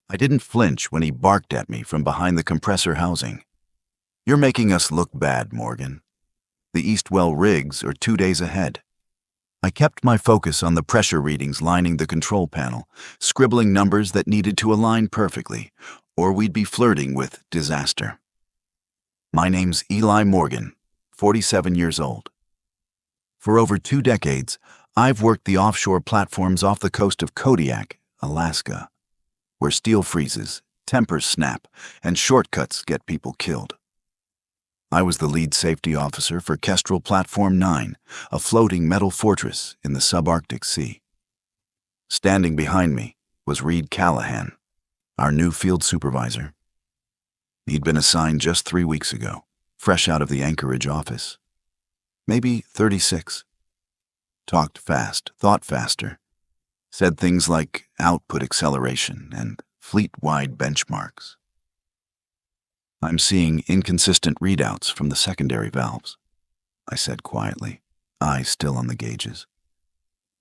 I didn't flinch when he barked at me from behind the compressor housing. "You're making us look bad, Morgan. The Eastwell rigs are 2 days ahead." I kept my focus on the pressure readings lining the control panel, scribbling numbers that needed to align perfectly, or we'd be flirting with disaster. My name's Eli Morgan, 47 years old. For over 2 decades, I've worked the offshore platforms off the coast of Kodiak, Alaska, where steel freezes, tempers snap, and shortcuts get people killed. I was the lead safety officer for Kestrel Platform 9, a floating metal fortress in the subarctic sea. Standing behind me was Reed Callahan, our new field supervisor. He'd been assigned just 3 weeks ago, fresh out of the Anchorage office. Maybe 36. Talked fast, thought faster, said things like output acceleration and fleet-wide benchmarks. "I'm seeing inconsistent readouts from the secondary valves," I said quietly, eyes still on the gauges.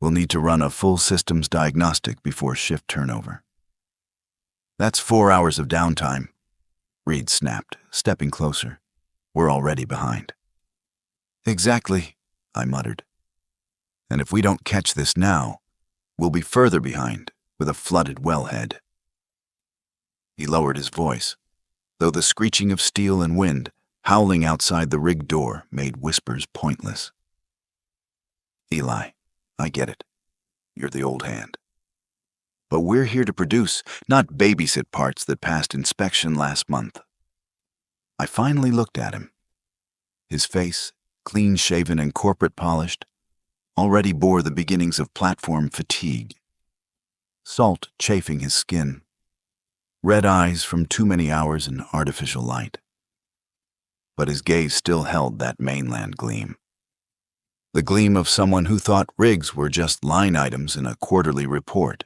"We'll need to run a full systems diagnostic before shift turnover." "That's 4 hours of downtime," Reed snapped, stepping closer. "We're already behind." "Exactly," I muttered. "And if we don't catch this now, we'll be further behind with a flooded wellhead." He lowered his voice, though the screeching of steel and wind howling outside the rig door made whispers pointless. "Eli, I get it. You're the old hand. But we're here to produce, not babysit parts that passed inspection last month." I finally looked at him. His face, clean-shaven and corporate-polished, already bore the beginnings of platform fatigue. Salt chafing his skin. Red eyes from too many hours in artificial light. But his gaze still held that mainland gleam. The gleam of someone who thought rigs were just line items in a quarterly report,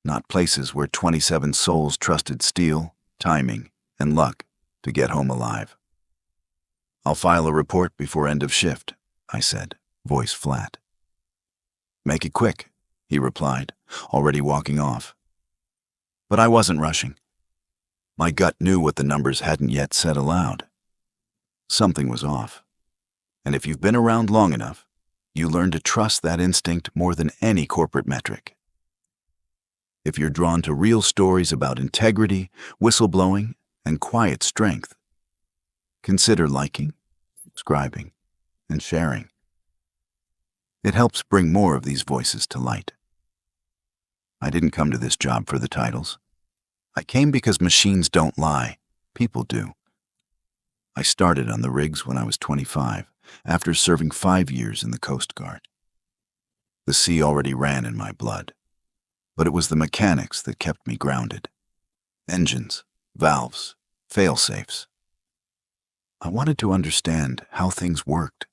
not places where 27 souls trusted steel, timing, and luck to get home alive. "I'll file a report before end of shift," I said, voice flat. "Make it quick," he replied, already walking off. But I wasn't rushing. My gut knew what the numbers hadn't yet said aloud. Something was off. And if you've been around long enough, you learn to trust that instinct more than any corporate metric. If you're drawn to real stories about integrity, whistleblowing, and quiet strength, consider liking, subscribing, and sharing. It helps bring more of these voices to light. I didn't come to this job for the titles. I came because machines don't lie. People do. I started on the rigs when I was 25, after serving 5 years in the Coast Guard. The sea already ran in my blood, but it was the mechanics that kept me grounded. Engines, valves, fail-safes. I wanted to understand how things worked,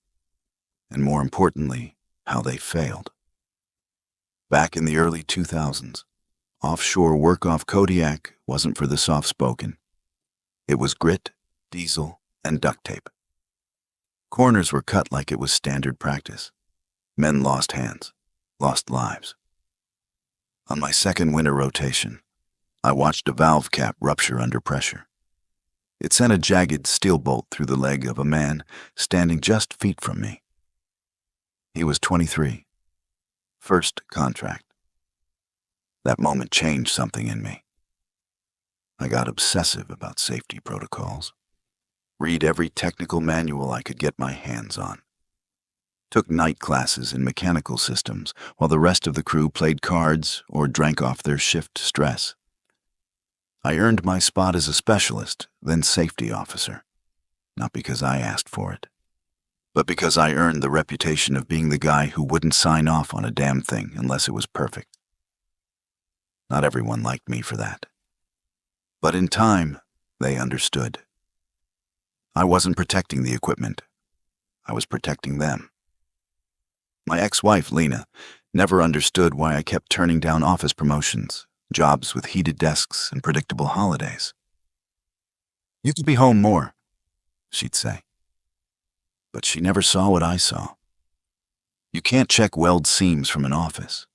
and more importantly, how they failed. Back in the early 2000s, offshore work off Kodiak wasn't for the soft-spoken. It was grit, diesel, and duct tape. Corners were cut like it was standard practice. Men lost hands, lost lives. On my second winter rotation, I watched a valve cap rupture under pressure. It sent a jagged steel bolt through the leg of a man standing just feet from me. He was 23. First contract. That moment changed something in me. I got obsessive about safety protocols. Read every technical manual I could get my hands on. Took night classes in mechanical systems while the rest of the crew played cards or drank off their shift stress. I earned my spot as a specialist, then safety officer, not because I asked for it, but because I earned the reputation of being the guy who wouldn't sign off on a damn thing unless it was perfect. Not everyone liked me for that. But in time, they understood. I wasn't protecting the equipment. I was protecting them. My ex-wife, Lena, never understood why I kept turning down office promotions, jobs with heated desks and predictable holidays. "You could be home more," she'd say. But she never saw what I saw. You can't check weld seams from an office.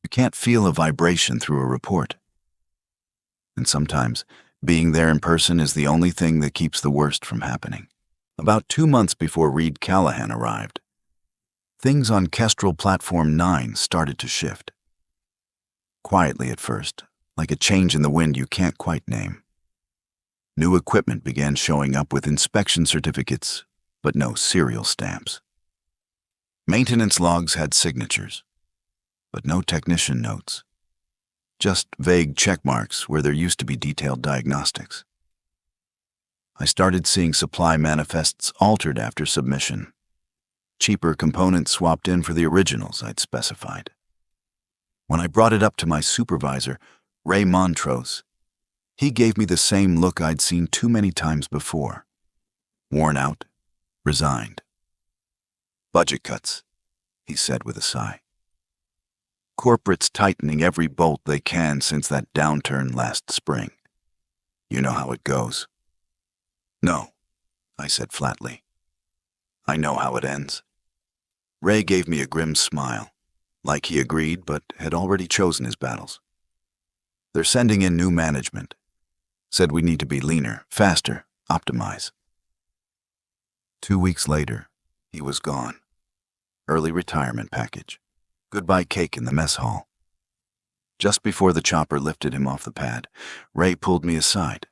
You can't feel a vibration through a report. And sometimes, being there in person is the only thing that keeps the worst from happening. About 2 months before Reed Callahan arrived, things on Kestrel Platform 9 started to shift. Quietly at first, like a change in the wind you can't quite name. New equipment began showing up with inspection certificates, but no serial stamps. Maintenance logs had signatures, but no technician notes. Just vague check marks where there used to be detailed diagnostics. I started seeing supply manifests altered after submission. Cheaper components swapped in for the originals I'd specified. When I brought it up to my supervisor, Ray Montrose, he gave me the same look I'd seen too many times before. Worn out, resigned. Budget cuts, he said with a sigh. Corporate's tightening every bolt they can since that downturn last spring. You know how it goes. No, I said flatly. I know how it ends. Ray gave me a grim smile, like he agreed but had already chosen his battles. They're sending in new management. Said we need to be leaner, faster, optimize. 2 weeks later, he was gone. Early retirement package. Goodbye cake in the mess hall. Just before the chopper lifted him off the pad, Ray pulled me aside.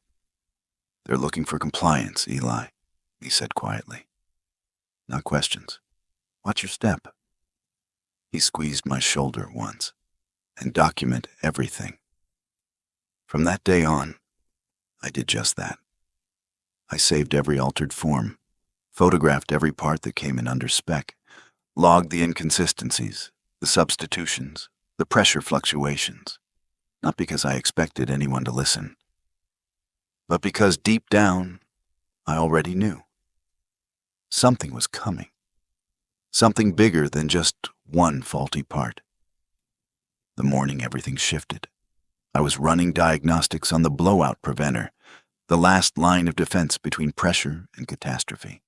They're looking for compliance, Eli, he said quietly. Not questions. Watch your step. He squeezed my shoulder once, and document everything. From that day on, I did just that. I saved every altered form, photographed every part that came in under spec, logged the inconsistencies, the substitutions, the pressure fluctuations, not because I expected anyone to listen, but because deep down, I already knew. Something was coming. Something bigger than just one faulty part. The morning everything shifted. I was running diagnostics on the blowout preventer, the last line of defense between pressure and catastrophe.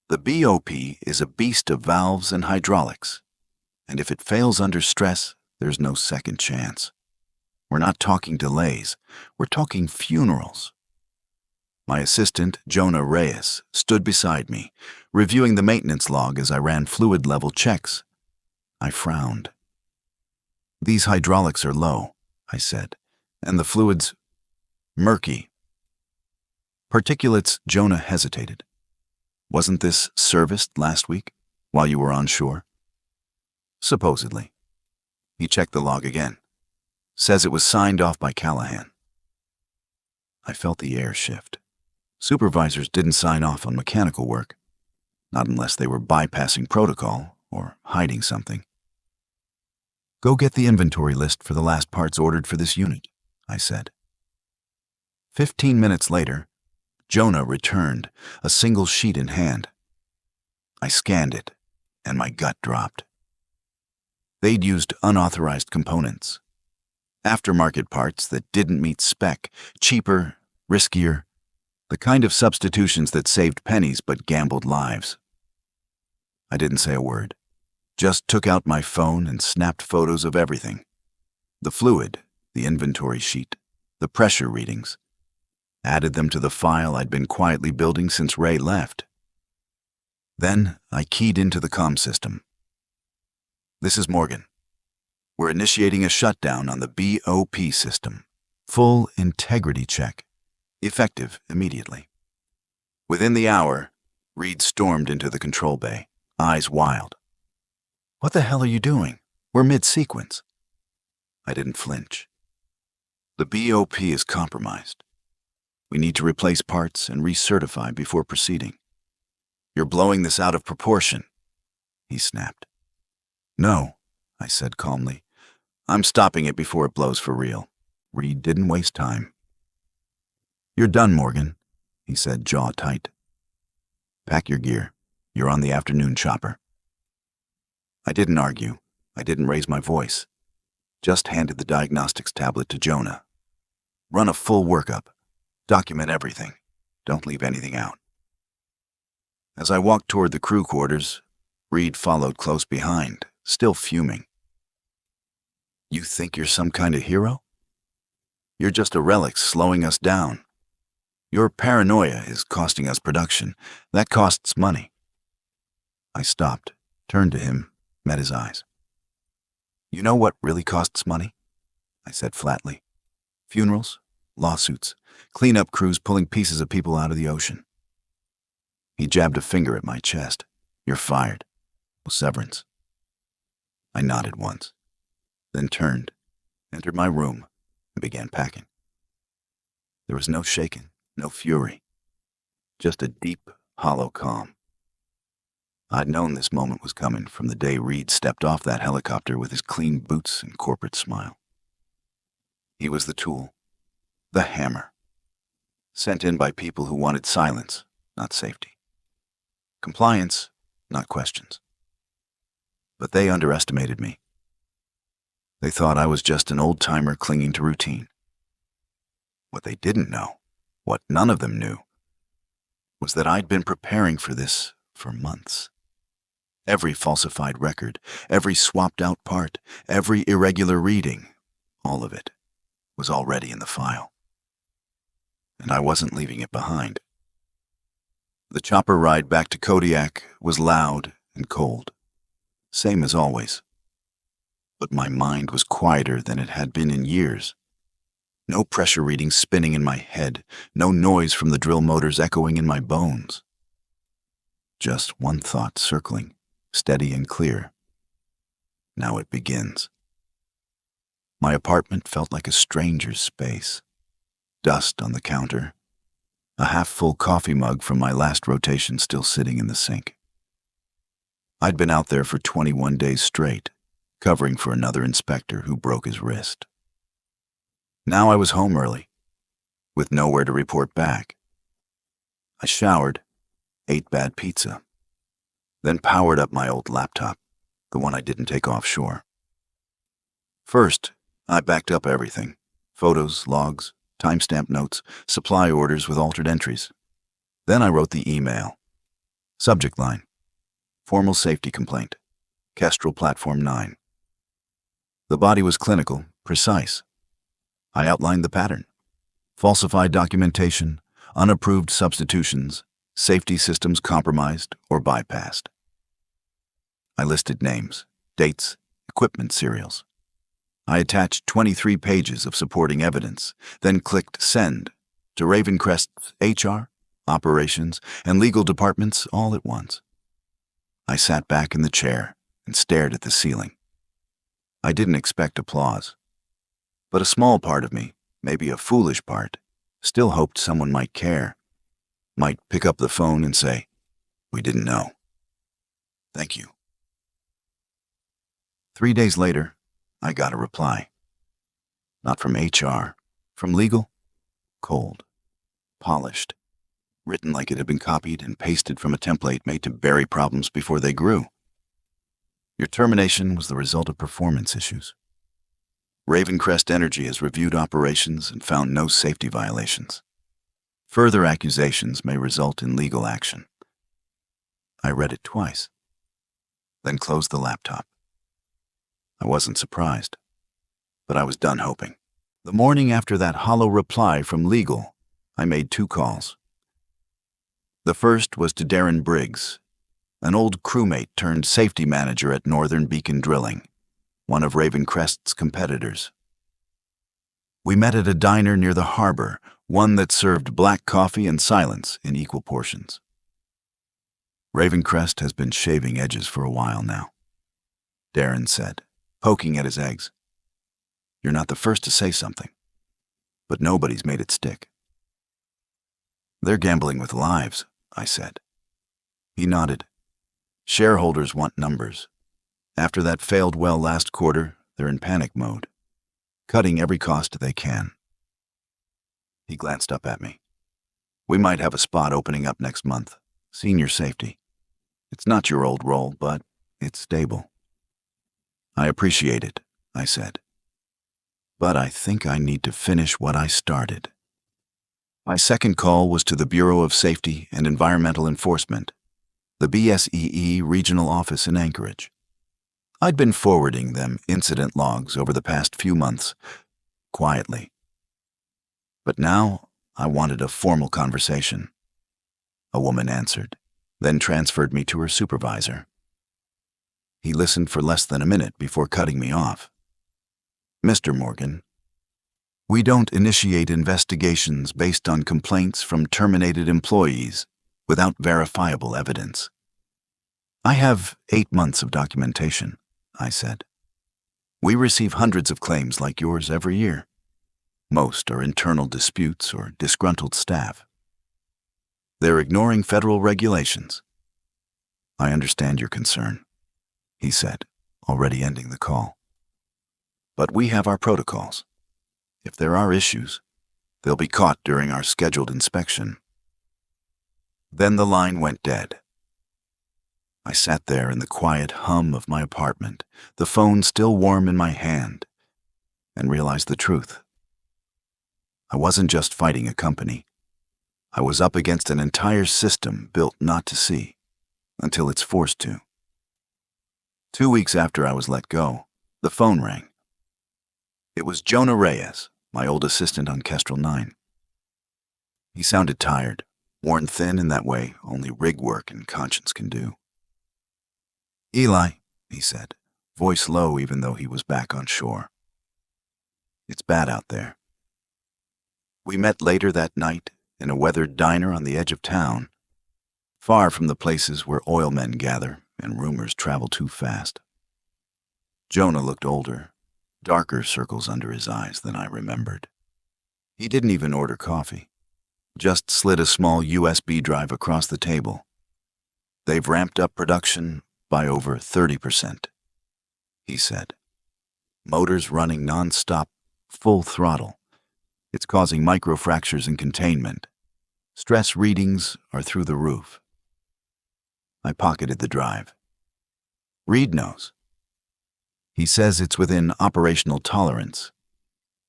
The BOP is a beast of valves and hydraulics, and if it fails under stress, there's no second chance. We're not talking delays, we're talking funerals. My assistant, Jonah Reyes, stood beside me, reviewing the maintenance log as I ran fluid-level checks. I frowned. These hydraulics are low, I said, and the fluids murky. Particulates. Jonah hesitated. Wasn't this serviced last week, while you were on shore? Supposedly. He checked the log again. Says it was signed off by Callahan. I felt the air shift. Supervisors didn't sign off on mechanical work, not unless they were bypassing protocol or hiding something. Go get the inventory list for the last parts ordered for this unit, I said. 15 minutes later, Jonah returned, a single sheet in hand. I scanned it, and my gut dropped. They'd used unauthorized components. Aftermarket parts that didn't meet spec, cheaper, riskier, the kind of substitutions that saved pennies but gambled lives. I didn't say a word, just took out my phone and snapped photos of everything. The fluid, the inventory sheet, the pressure readings. Added them to the file I'd been quietly building since Ray left. Then I keyed into the comm system. This is Morgan. We're initiating a shutdown on the BOP system. Full integrity check. Effective immediately. Within the hour, Reed stormed into the control bay, eyes wild. What the hell are you doing? We're mid-sequence. I didn't flinch. The BOP is compromised. We need to replace parts and recertify before proceeding. You're blowing this out of proportion, he snapped. No, I said calmly. I'm stopping it before it blows for real. Reed didn't waste time. You're done, Morgan, he said, jaw tight. Pack your gear. You're on the afternoon chopper. I didn't argue. I didn't raise my voice. Just handed the diagnostics tablet to Jonah. Run a full workup. Document everything. Don't leave anything out. As I walked toward the crew quarters, Reed followed close behind, still fuming. You think you're some kind of hero? You're just a relic slowing us down. Your paranoia is costing us production. That costs money." I stopped, turned to him, met his eyes. "You know what really costs money?" I said flatly. "Funerals, lawsuits, cleanup crews pulling pieces of people out of the ocean." He jabbed a finger at my chest. "You're fired. Severance." I nodded once, then turned, entered my room, and began packing. There was no shaking, no fury, just a deep, hollow calm. I'd known this moment was coming from the day Reed stepped off that helicopter with his clean boots and corporate smile. He was the tool, the hammer, sent in by people who wanted silence, not safety. Compliance, not questions. But they underestimated me. They thought I was just an old-timer clinging to routine. What they didn't know, what none of them knew, was that I'd been preparing for this for months. Every falsified record, every swapped-out part, every irregular reading, all of it was already in the file. And I wasn't leaving it behind. The chopper ride back to Kodiak was loud and cold. Same as always. But my mind was quieter than it had been in years. No pressure readings spinning in my head, no noise from the drill motors echoing in my bones. Just one thought circling, steady and clear. Now it begins. My apartment felt like a stranger's space. Dust on the counter, a half-full coffee mug from my last rotation still sitting in the sink. I'd been out there for 21 days straight, covering for another inspector who broke his wrist. Now I was home early, with nowhere to report back. I showered, ate bad pizza, then powered up my old laptop, the one I didn't take offshore. First, I backed up everything: photos, logs, timestamp notes, supply orders with altered entries. Then I wrote the email. Subject line: formal safety complaint, Kestrel Platform 9. The body was clinical, precise. I outlined the pattern: falsified documentation, unapproved substitutions, safety systems compromised or bypassed. I listed names, dates, equipment serials. I attached 23 pages of supporting evidence, then clicked send to Ravencrest's HR, operations, and legal departments all at once. I sat back in the chair and stared at the ceiling. I didn't expect applause, but a small part of me, maybe a foolish part, still hoped someone might care, might pick up the phone and say, "We didn't know. Thank you." 3 days later, I got a reply. Not from HR, from legal. Cold, polished, written like it had been copied and pasted from a template made to bury problems before they grew. Your termination was the result of performance issues. Ravencrest Energy has reviewed operations and found no safety violations. Further accusations may result in legal action. I read it twice, then closed the laptop. I wasn't surprised, but I was done hoping. The morning after that hollow reply from legal, I made 2 calls. The first was to Darren Briggs, an old crewmate turned safety manager at Northern Beacon Drilling, one of Ravencrest's competitors. We met at a diner near the harbor, one that served black coffee and silence in equal portions. Ravencrest has been shaving edges for a while now, Darren said, poking at his eggs. You're not the first to say something, but nobody's made it stick. They're gambling with lives, I said. He nodded. Shareholders want numbers. After that failed well last quarter, they're in panic mode, cutting every cost they can. He glanced up at me. We might have a spot opening up next month, senior safety. It's not your old role, but it's stable. I appreciate it, I said. But I think I need to finish what I started. My second call was to the Bureau of Safety and Environmental Enforcement, the BSEE regional office in Anchorage. I'd been forwarding them incident logs over the past few months, quietly. But now I wanted a formal conversation. A woman answered, then transferred me to her supervisor. He listened for less than a minute before cutting me off. "Mr. Morgan, we don't initiate investigations based on complaints from terminated employees without verifiable evidence." "I have 8 months of documentation," I said. "We receive hundreds of claims like yours every year. Most are internal disputes or disgruntled staff. They're ignoring federal regulations." "I understand your concern," he said, already ending the call. "But we have our protocols. If there are issues, they'll be caught during our scheduled inspection." Then the line went dead. I sat there in the quiet hum of my apartment, the phone still warm in my hand, and realized the truth. I wasn't just fighting a company. I was up against an entire system built not to see, until it's forced to. 2 weeks after I was let go, the phone rang. It was Jonah Reyes, my old assistant on Kestrel 9. He sounded tired, worn thin in that way only rig work and conscience can do. "Eli," he said, voice low even though he was back on shore. "It's bad out there." We met later that night in a weathered diner on the edge of town, far from the places where oil men gather and rumors travel too fast. Jonah looked older, darker circles under his eyes than I remembered. He didn't even order coffee, just slid a small USB drive across the table. "They've ramped up production by over 30%, he said. "Motors running non-stop, full throttle. It's causing microfractures in containment. Stress readings are through the roof." I pocketed the drive. "Reed knows. He says it's within operational tolerance.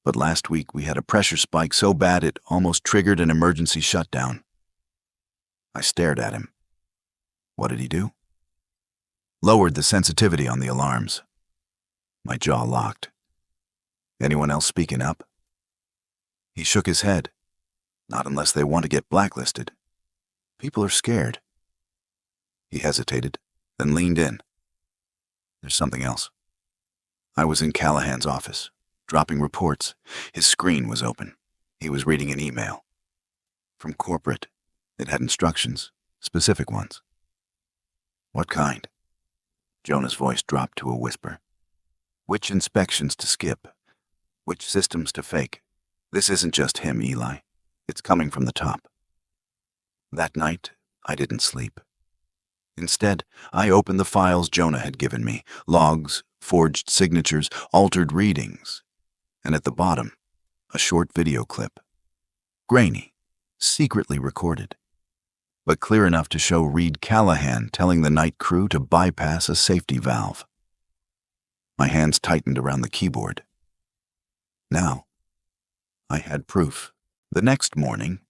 But last week we had a pressure spike so bad it almost triggered an emergency shutdown." I stared at him. "What did he do?" "Lowered the sensitivity on the alarms." My jaw locked. "Anyone else speaking up?" He shook his head. "Not unless they want to get blacklisted. People are scared." He hesitated, then leaned in. "There's something else." I was in Callahan's office, dropping reports. His screen was open. He was reading an email. From corporate. It had instructions, specific ones. "What kind?" Jonah's voice dropped to a whisper. "Which inspections to skip? Which systems to fake? This isn't just him, Eli. It's coming from the top." That night, I didn't sleep. Instead, I opened the files Jonah had given me, logs, forged signatures, altered readings, and at the bottom, a short video clip. Grainy, secretly recorded, but clear enough to show Reed Callahan telling the night crew to bypass a safety valve. My hands tightened around the keyboard. Now, I had proof. The next morning,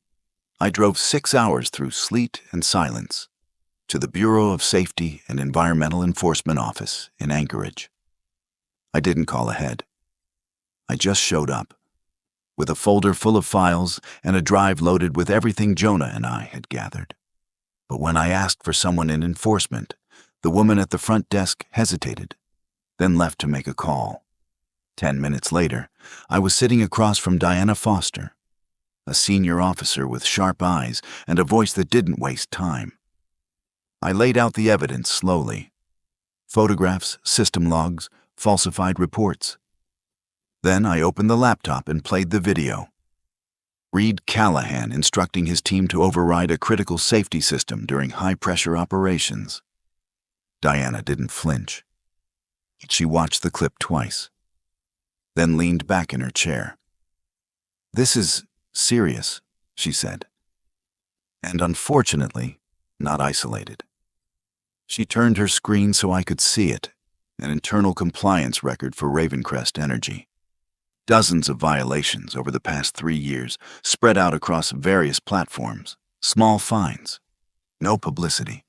I drove 6 hours through sleet and silence to the Bureau of Safety and Environmental Enforcement office in Anchorage. I didn't call ahead. I just showed up, with a folder full of files and a drive loaded with everything Jonah and I had gathered. But when I asked for someone in enforcement, the woman at the front desk hesitated, then left to make a call. 10 minutes later, I was sitting across from Diana Foster, a senior officer with sharp eyes and a voice that didn't waste time. I laid out the evidence slowly. Photographs, system logs, falsified reports. Then I opened the laptop and played the video. Reed Callahan instructing his team to override a critical safety system during high-pressure operations. Diana didn't flinch. She watched the clip twice, then leaned back in her chair. "This is serious," she said, "and unfortunately, not isolated." She turned her screen so I could see it, an internal compliance record for Ravencrest Energy. Dozens of violations over the past 3 years, spread out across various platforms, small fines, no publicity.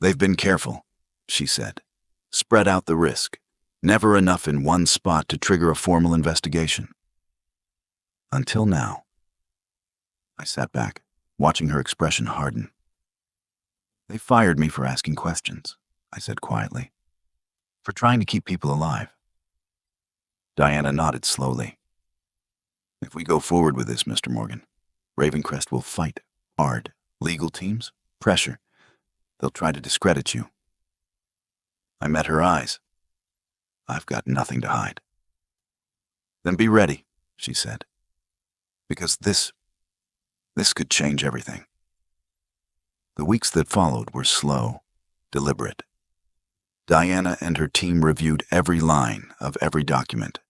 "They've been careful," she said. "Spread out the risk, never enough in one spot to trigger a formal investigation." Until now. I sat back, watching her expression harden. They fired me for asking questions, I said quietly. For trying to keep people alive. Diana nodded slowly. If we go forward with this, Mr. Morgan, Ravencrest will fight hard. Legal teams, pressure. They'll try to discredit you. I met her eyes. I've got nothing to hide. Then be ready, she said. Because this could change everything. The weeks that followed were slow, deliberate. Diana and her team reviewed every line of every document.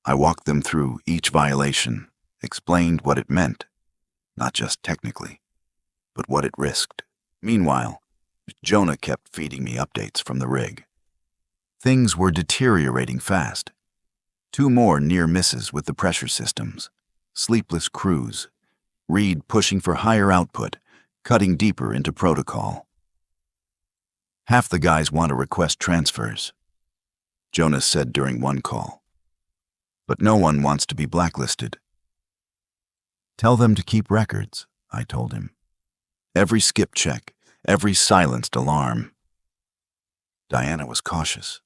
I walked them through each violation, explained what it meant, not just technically, but what it risked. Meanwhile, Jonah kept feeding me updates from the rig. Things were deteriorating fast. 2 more near misses with the pressure systems, sleepless crews, Reed pushing for higher output, cutting deeper into protocol. Half the guys want to request transfers, Jonas said during one call. But no one wants to be blacklisted. Tell them to keep records, I told him. Every skip check, every silenced alarm. Diana was cautious.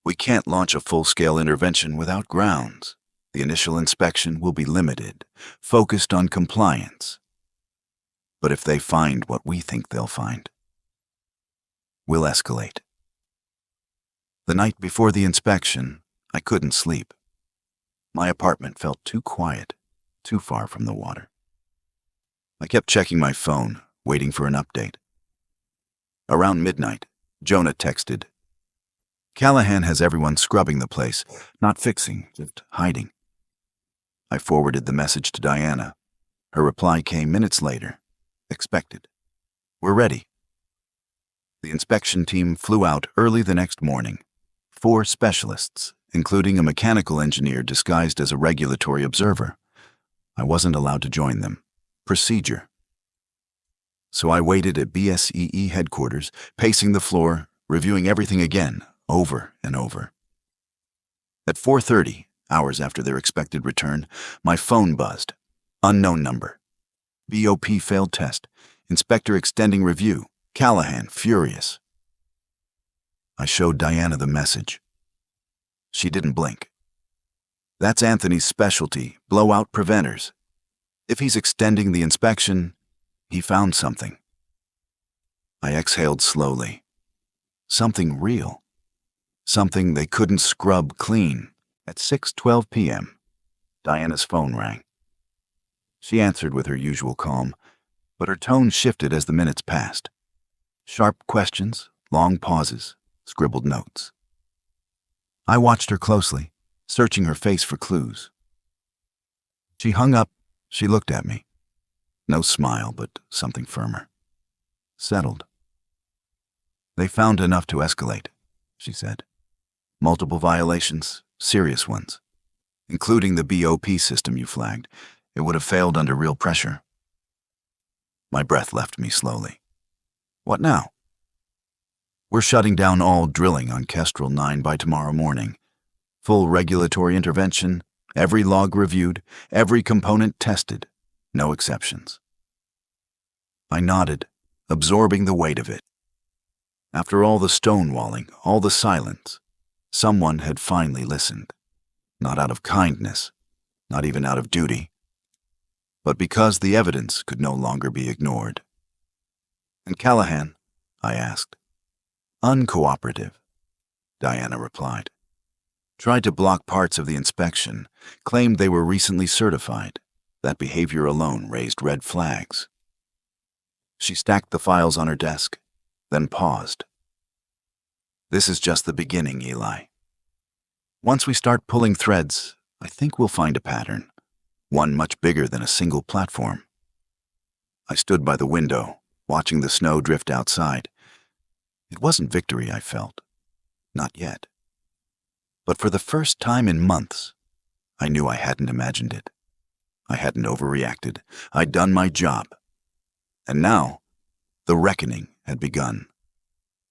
We can't launch a full-scale intervention without grounds. The initial inspection will be limited, focused on compliance. But if they find what we think they'll find, we'll escalate. The night before the inspection, I couldn't sleep. My apartment felt too quiet, too far from the water. I kept checking my phone, waiting for an update. Around midnight, Jonah texted, "Callahan has everyone scrubbing the place, not fixing, just hiding." I forwarded the message to Diana. Her reply came minutes later. Expected. We're ready. The inspection team flew out early the next morning. 4 specialists, including a mechanical engineer disguised as a regulatory observer. I wasn't allowed to join them. Procedure. So I waited at BSEE headquarters, pacing the floor, reviewing everything again, over and over. At 4:30, hours after their expected return, my phone buzzed. Unknown number. BOP failed test. Inspector extending review. Callahan furious. I showed Diana the message. She didn't blink. That's Anthony's specialty, blowout preventers. If he's extending the inspection, he found something. I exhaled slowly. Something real. Something they couldn't scrub clean. At 6:12 p.m., Diana's phone rang. She answered with her usual calm, but her tone shifted as the minutes passed. Sharp questions, long pauses, scribbled notes. I watched her closely, searching her face for clues. She hung up. She looked at me. No smile, but something firmer. Settled. They found enough to escalate, she said. Multiple violations, serious ones. Including the BOP system you flagged. It would have failed under real pressure. My breath left me slowly. What now? We're shutting down all drilling on Kestrel 9 by tomorrow morning. Full regulatory intervention, every log reviewed, every component tested, no exceptions. I nodded, absorbing the weight of it. After all the stonewalling, all the silence, someone had finally listened. Not out of kindness, not even out of duty, but because the evidence could no longer be ignored. And Callahan? I asked. Uncooperative, Diana replied. Tried to block parts of the inspection, claimed they were recently certified. That behavior alone raised red flags. She stacked the files on her desk, then paused. This is just the beginning, Eli. Once we start pulling threads, I think we'll find a pattern, one much bigger than a single platform. I stood by the window, watching the snow drift outside. It wasn't victory I felt. Not yet. But for the first time in months, I knew I hadn't imagined it. I hadn't overreacted. I'd done my job. And now, the reckoning had begun.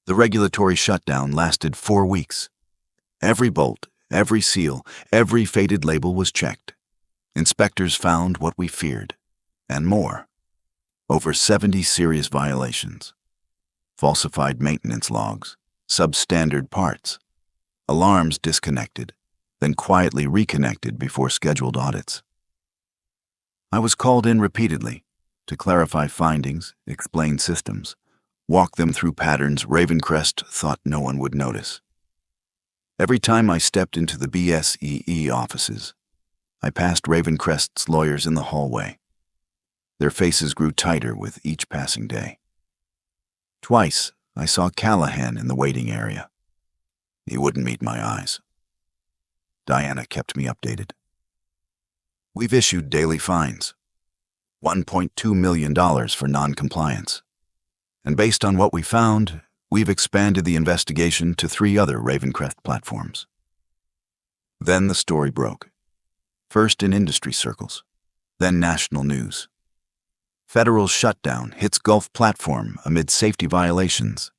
The regulatory shutdown lasted 4 weeks. Every bolt, every seal, every faded label was checked. Inspectors found what we feared, and more. Over 70 serious violations. Falsified maintenance logs, substandard parts, alarms disconnected, then quietly reconnected before scheduled audits. I was called in repeatedly to clarify findings, explain systems, walk them through patterns Ravencrest thought no one would notice. Every time I stepped into the BSEE offices, I passed Ravencrest's lawyers in the hallway. Their faces grew tighter with each passing day. Twice, I saw Callahan in the waiting area. He wouldn't meet my eyes. Diana kept me updated. We've issued daily fines. $1.2 million for non-compliance. And based on what we found, we've expanded the investigation to 3 other Ravencrest platforms. Then the story broke. First in industry circles, then national news. Federal shutdown hits Gulf platform amid safety violations.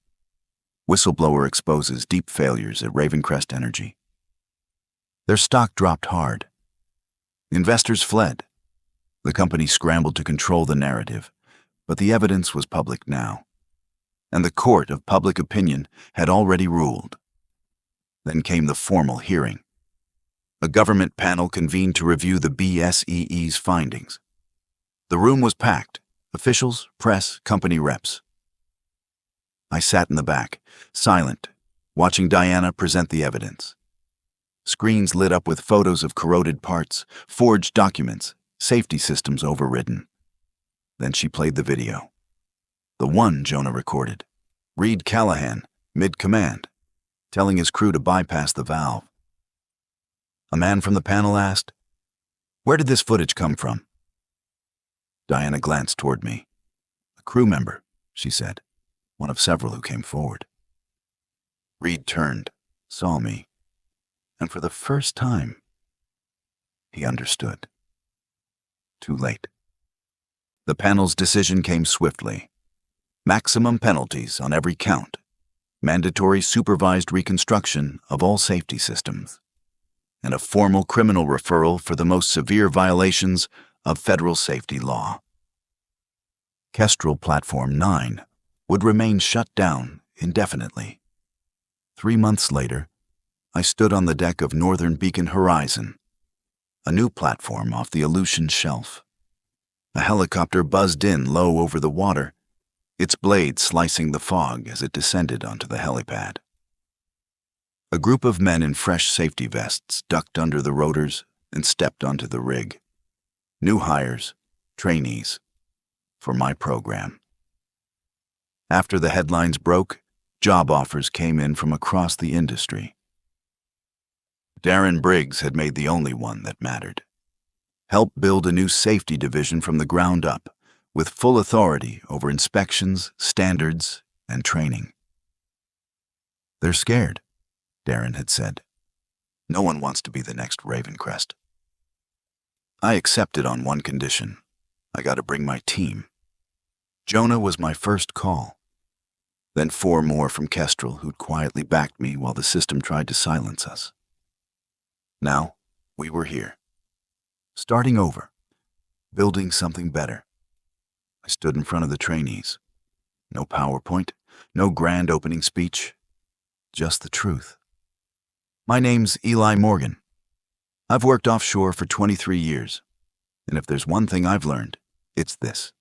Whistleblower exposes deep failures at Ravencrest Energy. Their stock dropped hard. Investors fled. The company scrambled to control the narrative, but the evidence was public now, and the court of public opinion had already ruled. Then came the formal hearing. A government panel convened to review the BSEE's findings. The room was packed, officials, press, company reps. I sat in the back, silent, watching Diana present the evidence. Screens lit up with photos of corroded parts, forged documents, safety systems overridden. Then she played the video. The one Jonah recorded. Reed Callahan, mid-command, telling his crew to bypass the valve. A man from the panel asked, "Where did this footage come from?" Diana glanced toward me. "A crew member," she said, one of several who came forward. Reed turned, saw me, and for the first time, he understood. Too late. The panel's decision came swiftly. Maximum penalties on every count. Mandatory supervised reconstruction of all safety systems. And a formal criminal referral for the most severe violations of federal safety law. Kestrel Platform 9 would remain shut down indefinitely. 3 months later, I stood on the deck of Northern Beacon Horizon, a new platform off the Aleutian Shelf. A helicopter buzzed in low over the water, its blade slicing the fog as it descended onto the helipad. A group of men in fresh safety vests ducked under the rotors and stepped onto the rig. New hires, trainees, for my program. After the headlines broke, job offers came in from across the industry. Darren Briggs had made the only one that mattered. Help build a new safety division from the ground up, with full authority over inspections, standards, and training. "They're scared," Darren had said. "No one wants to be the next Ravencrest." I accepted on one condition. I got to bring my team. Jonah was my first call. Then 4 more from Kestrel who'd quietly backed me while the system tried to silence us. Now, we were here. Starting over. Building something better. I stood in front of the trainees. No PowerPoint, no grand opening speech. Just the truth. "My name's Eli Morgan. I've worked offshore for 23 years, and if there's one thing I've learned, it's this.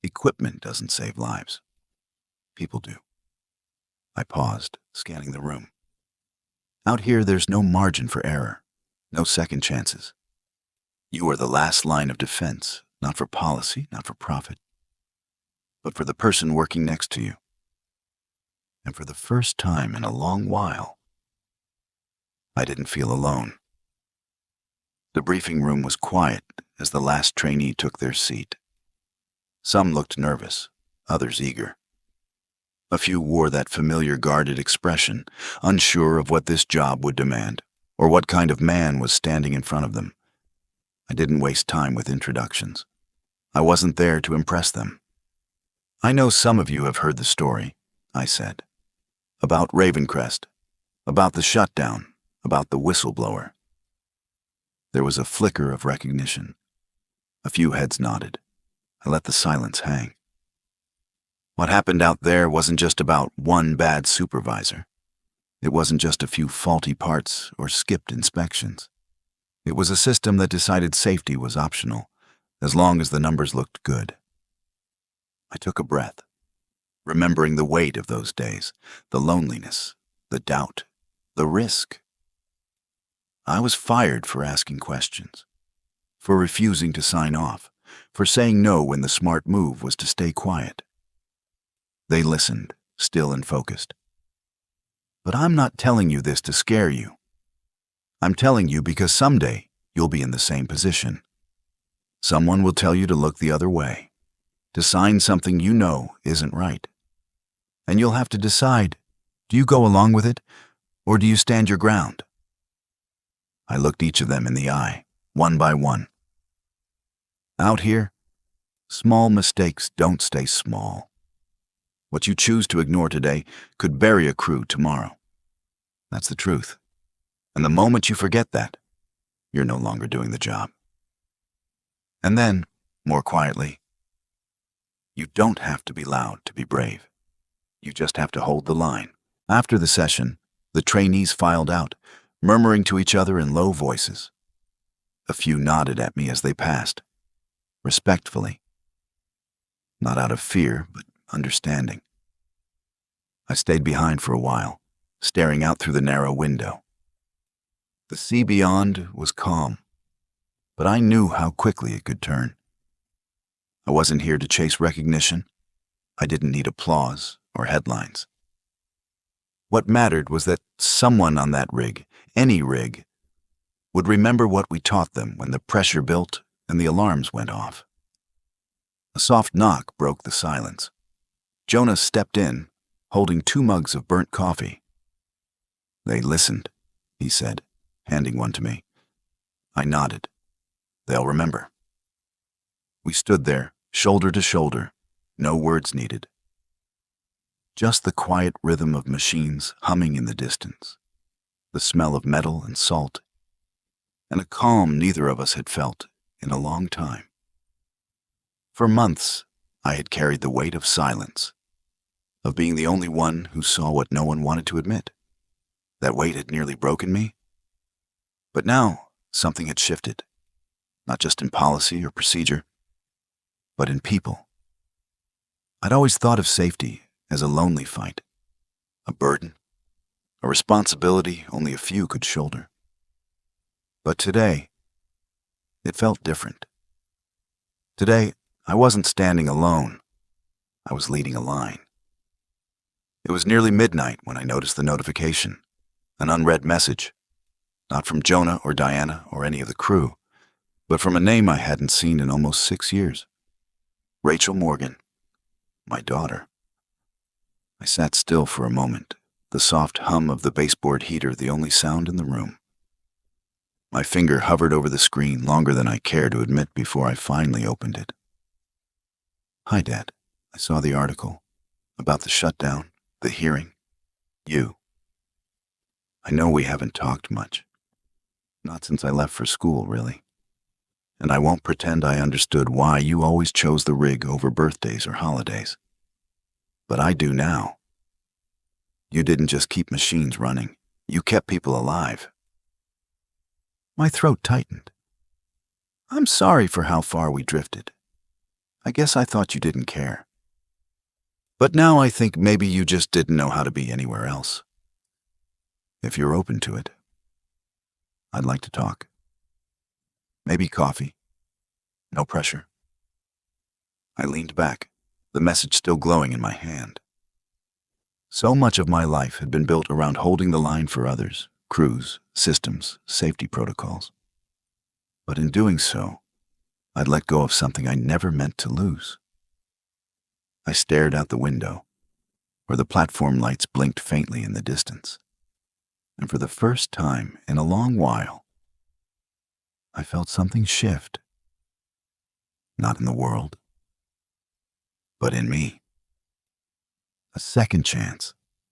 Equipment doesn't save lives. People do." I paused, scanning the room. Out here, there's no margin for error, no second chances. You are the last line of defense, not for policy, not for profit, but for the person working next to you. And for the first time in a long while, I didn't feel alone. The briefing room was quiet as the last trainee took their seat. Some looked nervous, others eager. A few wore that familiar guarded expression, unsure of what this job would demand, or what kind of man was standing in front of them. I didn't waste time with introductions. I wasn't there to impress them. "I know some of you have heard the story," I said. "About Ravencrest, about the shutdown, about the whistleblower. There was a flicker of recognition. A few heads nodded. I let the silence hang. What happened out there wasn't just about one bad supervisor. It wasn't just a few faulty parts or skipped inspections. It was a system that decided safety was optional, as long as the numbers looked good. I took a breath, remembering the weight of those days, the loneliness, the doubt, the risk. I was fired for asking questions, for refusing to sign off, for saying no when the smart move was to stay quiet. They listened, still and focused. But I'm not telling you this to scare you. I'm telling you because someday you'll be in the same position. Someone will tell you to look the other way, to sign something you know isn't right. And you'll have to decide, do you go along with it, or do you stand your ground? I looked each of them in the eye, one by one. Out here, small mistakes don't stay small. What you choose to ignore today could bury a crew tomorrow. That's the truth. And the moment you forget that, you're no longer doing the job. And then, more quietly, you don't have to be loud to be brave. You just have to hold the line. After the session, the trainees filed out, murmuring to each other in low voices. A few nodded at me as they passed, respectfully. Not out of fear, but understanding. I stayed behind for a while, staring out through the narrow window. The sea beyond was calm, but I knew how quickly it could turn. I wasn't here to chase recognition. I didn't need applause or headlines. What mattered was that someone on that rig, any rig, would remember what we taught them when the pressure built and the alarms went off. A soft knock broke the silence. Jonah stepped in, holding 2 mugs of burnt coffee. "They listened," he said, handing one to me. I nodded. "They'll remember." We stood there, shoulder to shoulder, no words needed. Just the quiet rhythm of machines humming in the distance, the smell of metal and salt, and a calm neither of us had felt in a long time. For months, I had carried the weight of silence, of being the only one who saw what no one wanted to admit. That weight had nearly broken me. But now, something had shifted, not just in policy or procedure, but in people. I'd always thought of safety as a lonely fight, a burden, a responsibility only a few could shoulder. But today, it felt different. Today, I wasn't standing alone. I was leading a line. It was nearly midnight when I noticed the notification, an unread message, not from Jonah or Diana or any of the crew, but from a name I hadn't seen in almost 6 years. Rachel Morgan, my daughter. I sat still for a moment, the soft hum of the baseboard heater the only sound in the room. My finger hovered over the screen longer than I cared to admit before I finally opened it. "Hi, Dad. I saw the article about the shutdown, the hearing, you. I know we haven't talked much. Not since I left for school, really. And I won't pretend I understood why you always chose the rig over birthdays or holidays. But I do now. You didn't just keep machines running. You kept people alive." My throat tightened. "I'm sorry for how far we drifted. I guess I thought you didn't care. But now I think maybe you just didn't know how to be anywhere else. If you're open to it, I'd like to talk. Maybe coffee. No pressure." I leaned back, the message still glowing in my hand. So much of my life had been built around holding the line for others, crews, systems, safety protocols. But in doing so, I'd let go of something I never meant to lose. I stared out the window, where the platform lights blinked faintly in the distance. And for the first time in a long while, I felt something shift. Not in the world, but in me. A second chance.